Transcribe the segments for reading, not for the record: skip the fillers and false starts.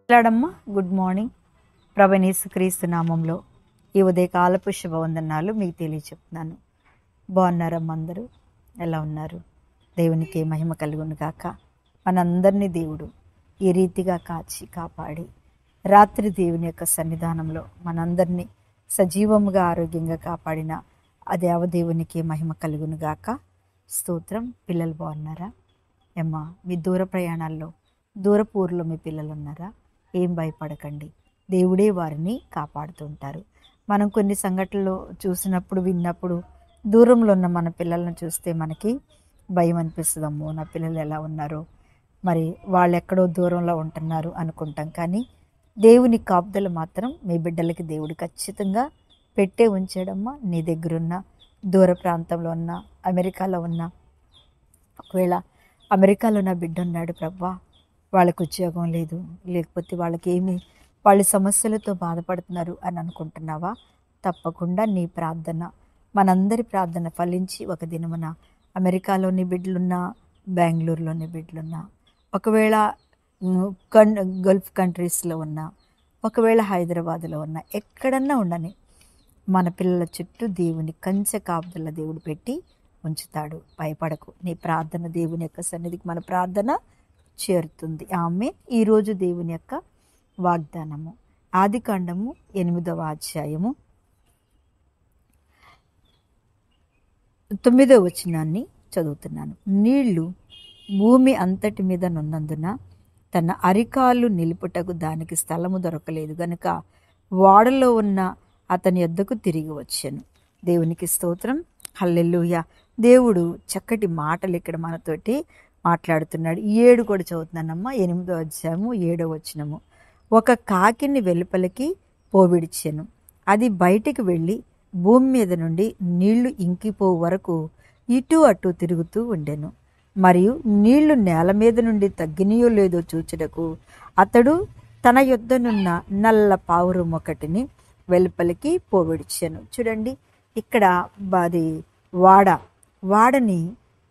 మాట్లాడమ్మా. Good morning. ప్రభనేసుక్రీస్తు నామంలో ఈ ఉదయకాలపు శుభవందనాలు మీకు తెలియచెప్తున్నాను. బాగున్నారమ్మా అందరూ? ఎలా ఉన్నారు? దేవునికి మహిమ కలుగును గాక. మనందరినీ దేవుడు ఈ రీతిగా కాచి కాపాడి రాత్రి దేవుని యొక్క సన్నిధానంలో మనందరినీ సజీవముగా ఆరోగ్యంగా కాపాడిన ఆ దేవదేవునికి మహిమ కలుగును గాక. స్తోత్రం. పిల్లలు బాగున్నారా? ఏమ్మా, మీ దూర ప్రయాణాల్లో దూరపు ఊర్లో మీ పిల్లలు ఉన్నారా? ఏం భయపడకండి, దేవుడే వారిని కాపాడుతుంటారు. మనం కొన్ని సంఘటనలు చూసినప్పుడు విన్నప్పుడు దూరంలో ఉన్న మన పిల్లలను చూస్తే మనకి భయం అనిపిస్తుంది. అమ్మో, నా పిల్లలు ఎలా ఉన్నారో, మరి వాళ్ళు ఎక్కడో దూరంలో ఉంటున్నారు అనుకుంటాం. కానీ దేవుని కాపుదల మాత్రం మీ బిడ్డలకి దేవుడు ఖచ్చితంగా పెట్టే ఉంచాడమ్మా. నీ దగ్గరున్న దూర ప్రాంతంలో ఉన్న అమెరికాలో ఉన్న, ఒకవేళ అమెరికాలో నా బిడ్డ ఉన్నాడు ప్రభా, వాళ్ళకు ఉద్యోగం లేదు, లేకపోతే వాళ్ళ సమస్యలతో బాధపడుతున్నారు అని అనుకుంటున్నావా? తప్పకుండా నీ ప్రార్థన, మనందరి ప్రార్థన ఫలించి ఒక దినమున అమెరికాలోని బిడ్డలున్నా, బెంగళూరులోని బిడ్డలున్నా, ఒకవేళ గల్ఫ్ కంట్రీస్లో ఉన్నా, ఒకవేళ హైదరాబాద్లో ఉన్నా, ఎక్కడన్నా ఉండని మన పిల్లల చుట్టూ దేవుని కంచె కాపుదల దేవుడు పెట్టి ఉంచుతాడు. భయపడకు. నీ ప్రార్థన దేవుని యొక్క సన్నిధికి మన ప్రార్థన చేరుతుంది. ఆమేన్. ఈరోజు దేవుని యొక్క వాగ్దానము ఆదికాండము 8వ అధ్యాయము 9వ వచనాన్ని చదువుతున్నాను. నీళ్లు భూమి అంతటి మీద నున్నందున తన అరికాలు నిలుపుటకు దానికి స్థలము దొరకలేదు గనుక వాడలో ఉన్న అతని యొద్దకు తిరిగి వచ్చాను. దేవునికి స్తోత్రం. హల్లెలూయా. దేవుడు చక్కటి మాటలు ఇక్కడ మనతోటి మాట్లాడుతున్నాడు. 7 కూడా చదువుతున్నానమ్మా. 8వ అధ్యాయము 7వ వచనము. ఒక కాకిని వెలుపలికి పోవిడిచెను. అది బయటికి వెళ్ళి భూమి మీద నుండి నీళ్లు ఇంకిపోవు వరకు ఇటు అటు తిరుగుతూ ఉండెను. మరియు నీళ్లు నేల మీద నుండి తగ్గినయో లేదో చూచుటకు అతడు తన యొద్దనున్న నల్ల పావురం ఒకటిని వెలుపలికి పోవిడిచెను. చూడండి, ఇక్కడ అది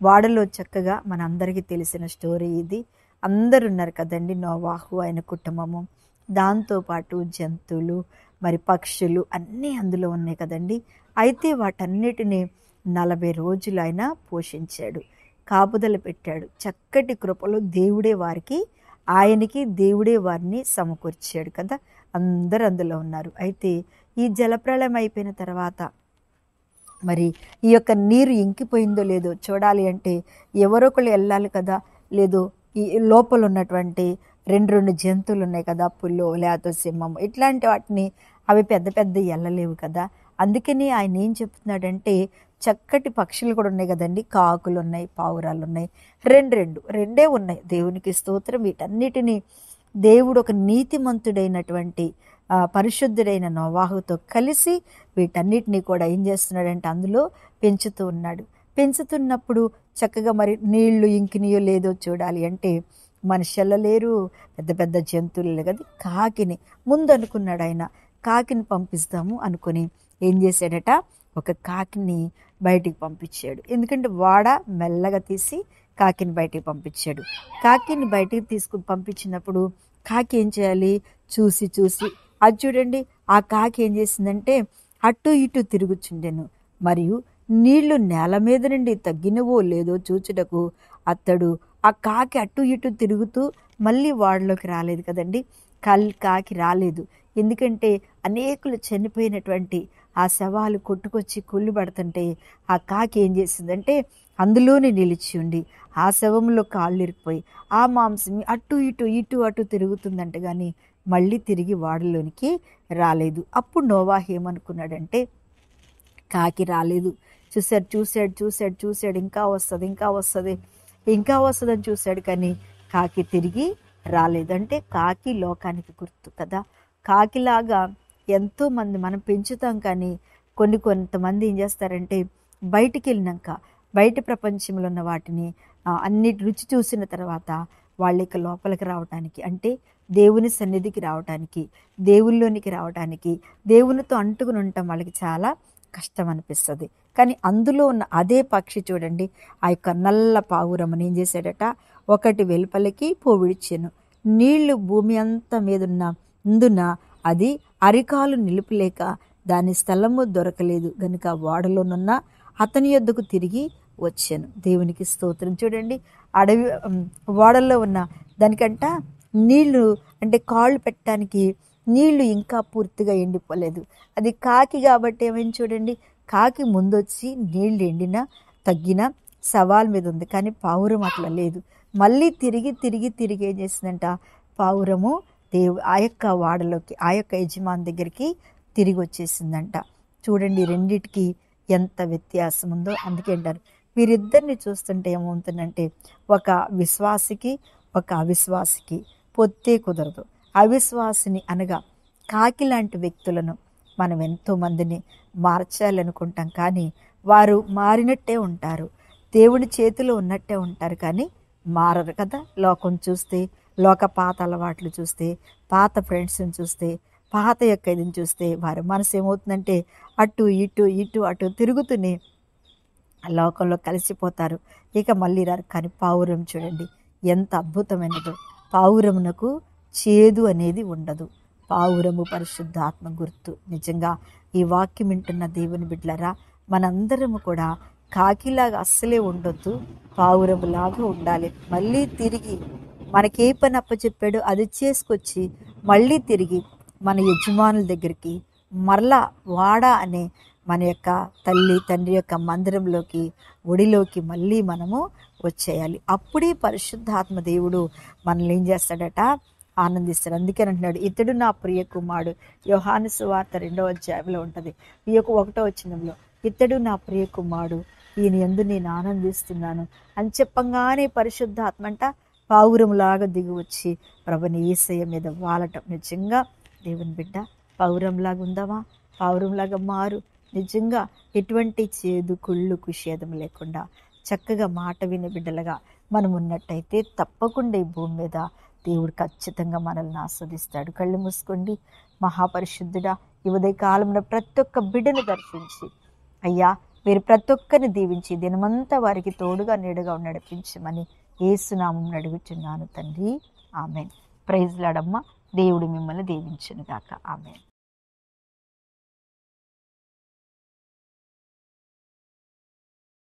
వాడలో చక్కగా మనందరికీ తెలిసిన స్టోరీ ఇది. అందరు ఉన్నారు కదండి. నోవాహు, ఆయన కుటుంబము, దాంతోపాటు జంతువులు, మరి పక్షులు అన్నీ అందులో ఉన్నాయి కదండి. అయితే వాటన్నిటినీ 40 రోజులు ఆయన పోషించాడు, కాపుదల పెట్టాడు. చక్కటి కృపలో దేవుడే వారిని సమకూర్చాడు కదా. అందరు అందులో ఉన్నారు. అయితే ఈ జలప్రళయం అయిపోయిన తర్వాత మరి ఈ యొక్క నీరు ఇంకిపోయిందో లేదో చూడాలి అంటే ఎవరో ఒకళ్ళు వెళ్ళాలి కదా. లేదు, ఈ లోపల ఉన్నటువంటి రెండు జంతువులు ఉన్నాయి కదా, పుల్లో లేకపోతే సింహం, ఇట్లాంటి వాటిని అవి పెద్ద వెళ్ళలేవు కదా. అందుకని ఆయన ఏం చెప్తున్నాడంటే, చక్కటి పక్షులు కూడా ఉన్నాయి కదండి, కాకులు ఉన్నాయి, పావురాలు ఉన్నాయి, రెండే ఉన్నాయి. దేవునికి స్తోత్రం. వీటన్నిటినీ దేవుడు ఒక నీతిమంతుడైనటువంటి పరిశుద్ధుడైన నోవాహుతో కలిసి వీటన్నిటినీ కూడా ఏం చేస్తున్నాడంటే అందులో పెంచుతూ ఉన్నాడు. పెంచుతున్నప్పుడు చక్కగా మరి నీళ్లు ఇంకినయో లేదో చూడాలి అంటే మనుషులు లేరు, పెద్ద జంతువులు కదా. కాకిని ముందు అనుకున్నాడు ఆయన, కాకిని పంపిస్తాము అనుకుని ఏం చేశాడట, ఒక కాకిని బయటికి పంపించాడు. ఎందుకంటే వాడ మెల్లగా తీసి కాకిని బయటికి పంపించాడు. కాకిని బయటికి పంపించినప్పుడు కాకి ఏం చేయాలి, చూసి అది చూడండి, ఆ కాకి ఏం చేసిందంటే అటు ఇటు తిరుగుచుండెను. మరియు నీళ్లు నేల మీద నుండి తగ్గినవో లేదో చూచుటకు అతడు, ఆ కాకి అటు ఇటు తిరుగుతూ మళ్ళీ వాడలోకి రాలేదు కదండి. కాకి రాలేదు. ఎందుకంటే అనేకులు చనిపోయినటువంటి ఆ శవాలు కొట్టుకొచ్చి కుళ్ళి పడుతుంటే ఆ కాకి ఏం చేసిందంటే అందులోనే నిలిచి ఉండి ఆ శవంలో కాళ్ళు ఇరికిపోయి ఆ మాంసం ఇటు అటు తిరుగుతుందంట, కానీ మళ్ళీ తిరిగి వాడలోనికి రాలేదు. అప్పుడు నోవాహు ఏమనుకున్నాడంటే, కాకి రాలేదు, చూశాడు, ఇంకా వస్తుందని చూశాడు, కానీ కాకి తిరిగి రాలేదు. అంటే కాకి లోకానికి గుర్తు కదా. కాకిలాగా ఎంతోమంది మనం పెంచుతాం, కానీ కొంతమంది ఏం చేస్తారంటే బయటికి వెళ్ళినాక బయట ప్రపంచంలో ఉన్న వాటిని అన్నిటి రుచి చూసిన తర్వాత వాళ్ళ లోపలికి రావటానికి, అంటే దేవుని సన్నిధికి రావటానికి, దేవుల్లోనికి రావటానికి, దేవునితో అంటుకుని ఉండటం వాళ్ళకి చాలా కష్టం అనిపిస్తుంది. కానీ అందులో ఉన్న అదే పక్షి చూడండి, ఆ యొక్క నల్ల పావురమని ఏం చేశాడట, ఒకటి వెలుపలికి పోవిడిచెను. నీళ్లు భూమి అంతా మీదున్నందున అది అరికాలు నిలుపులేక దాని స్థలము దొరకలేదు గనుక ఓడలోనున్న అతని యొద్దకు తిరిగి వచ్చాను. దేవునికి స్తోత్రం. చూడండి, అడవి ఓడల్లో ఉన్న దానికంట నీళ్లు అంటే కాళ్ళు పెట్టడానికి నీళ్లు ఇంకా పూర్తిగా ఎండిపోలేదు. అది కాకి కాబట్టి ఏమైంది చూడండి, కాకి ముందొచ్చి నీళ్లు ఎండినా తగ్గిన సవాల్ మీద ఉంది. కానీ పావురం అట్లా లేదు. మళ్ళీ తిరిగి తిరిగి తిరిగి ఏం చేసిందంట, పావురము ఆ యొక్క వాడలోకి, ఆ యొక్క యజమాని దగ్గరికి తిరిగి వచ్చేసిందంట. చూడండి, రెండిటికి ఎంత వ్యత్యాసం ఉందో. అందుకే అంటారు, వీరిద్దరిని చూస్తుంటే ఏమవుతుందంటే, ఒక విశ్వాసికి ఒక అవిశ్వాసికి పొత్తే కుదరదు. అవిశ్వాసిని అనగా కాకి లాంటి వ్యక్తులను మనం ఎంతోమందిని మార్చాలనుకుంటాం, కానీ వారు మారినట్టే ఉంటారు, దేవుని చేతిలో ఉన్నట్టే ఉంటారు, కానీ మారరు కదా. లోకం చూస్తే, లోక పాత అలవాట్లు చూస్తే, పాత ఫ్రెండ్స్ని చూస్తే, పాత యొక్క ఇదిని చూస్తే వారి మనసు ఏమవుతుందంటే అటు ఇటు ఇటు అటు తిరుగుతూనే లోకంలో కలిసిపోతారు, ఇక మళ్ళీ రారు. కానీ పావురం చూడండి ఎంత అద్భుతమైనదో. పావురమునకు చేదు అనేది ఉండదు. పావురము పరిశుద్ధాత్మ గుర్తు. నిజంగా ఈ వాక్యం వింటున్న దేవుని బిడ్డలారా, మనందరము కూడా కాకిలాగా అస్సలే ఉండొద్దు, పావురములాగా ఉండాలి. మళ్ళీ తిరిగి మనకే పని అప్పచెప్పాడో అది చేసుకొచ్చి మళ్ళీ తిరిగి మన యజమానుల దగ్గరికి మరలా వాడా అనే మన యొక్క తల్లి తండ్రి యొక్క మందిరంలోకి, ఒడిలోకి మళ్ళీ మనము వచ్చేయాలి. అప్పుడే పరిశుద్ధాత్మ దేవుడు మనల్ని ఏం చేస్తాడట, ఆనందిస్తాడు. అందుకని అంటున్నాడు, ఇతడు నా ప్రియ కుమారుడు. యోహాను సువార్త 2వ అధ్యాయంలో ఉంటుంది, ఈ యొక్క 1వ వచనంలో, ఇతడు నా ప్రియ కుమారుడు, ఈయన యందు నేను ఆనందిస్తున్నాను అని చెప్పంగానే పరిశుద్ధాత్మ అంట పావురంలాగా దిగి వచ్చి ప్రభుని యేసయ్య మీద వాలటం. నిజంగా దేవుని బిడ్డ, పావురంలాగా ఉందామా? పావురంలాగా మారు. నిజంగా ఎటువంటి చేదు కుళ్ళు కుషేదం లేకుండా చక్కగా మాట వినే బిడ్డలుగా మనం ఉన్నట్టయితే తప్పకుండా ఈ భూమి మీద దేవుడు ఖచ్చితంగా మనల్ని ఆస్వాదిస్తాడు. కళ్ళు మూసుకోండి. మహాపరిశుద్ధుడా, ఈ ఉదయ కాలంలో ప్రతి ఒక్క బిడ్డను దర్శించి అయ్యా, మీరు ప్రతి ఒక్కరిని దీవించి దినమంతా వారికి తోడుగా నీడగా నడిపించమని యేసునామం అడుగుచున్నాను తండ్రి. ఆమెన్. ప్రైజ్ లాడమ్మ. దేవుడు మిమ్మల్ని దీవించును గాక. ఆమెన్.